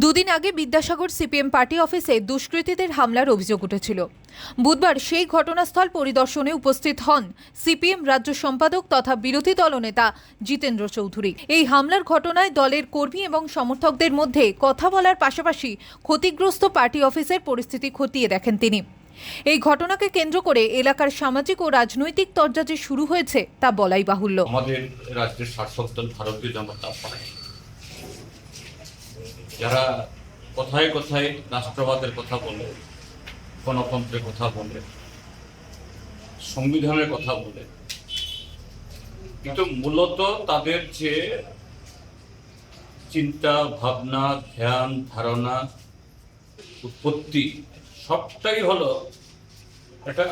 দুদিন আগে Vidyasagar CPM party অফিসে দুষ্কৃতীদের হামলার অভিযোগ উঠেছিল। বুধবার সেই ঘটনাস্থল পরিদর্শনে উপস্থিত হন সিপিএম রাজ্য সম্পাদক তথা বিরোধী দলনেতা জিতেন্দ্র চৌধুরী। এই হামলার ঘটনায় দলের কর্মী এবং সমর্থকদের মধ্যে কথা বলার পাশাপাশি ক্ষতিগ্রস্ত পার্টি অফিসের পরিস্থিতি খতিয়ে দেখেন তিনি। এই ঘটনাকে কেন্দ্র করে এলাকার সামাজিক ও রাজনৈতিক তরজা শুরু হয়েছে তা বলাই বাহুল্য। আমাদের রাজ্যের শাসক দল ভারতীয় জনতা পার্টি যারা কথায় কথায় রাষ্ট্রবাদের কথা বলে, গণতন্ত্রের কথা বলে, সংবিধানের কথা বলে, কিন্তু মূলত তাদের যে চিন্তা ভাবনা, ধ্যান ধারণা, উৎপত্তি সবটাই হলো একটা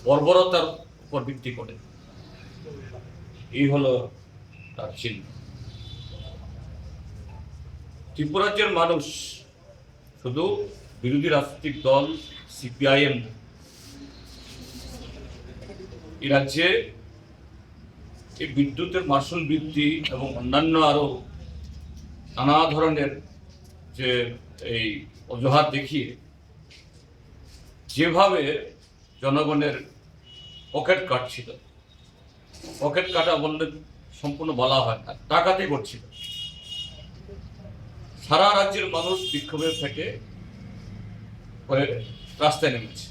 বর্বরতার উপর ভিত্তি করে। এই হলো তার চিহ্ন। ত্রিপুরাজ্যের মানুষ শুধু বিরোধী রাজনৈতিক দল সিপিআইএম, এই রাজ্যে এই বিদ্যুতের মাশুল বৃদ্ধি এবং অন্যান্য আরো নানা ধরনের যে এই অজুহাত দেখিয়ে যেভাবে জনগণের পকেট কাটছিল, পকেট কাটা বললে সম্পূর্ণ বলা হয় না, ডাকাতি করছিল। সারা রাজ্যের মানুষ বিক্ষোভের থেকে রাস্তায় নেমেছে।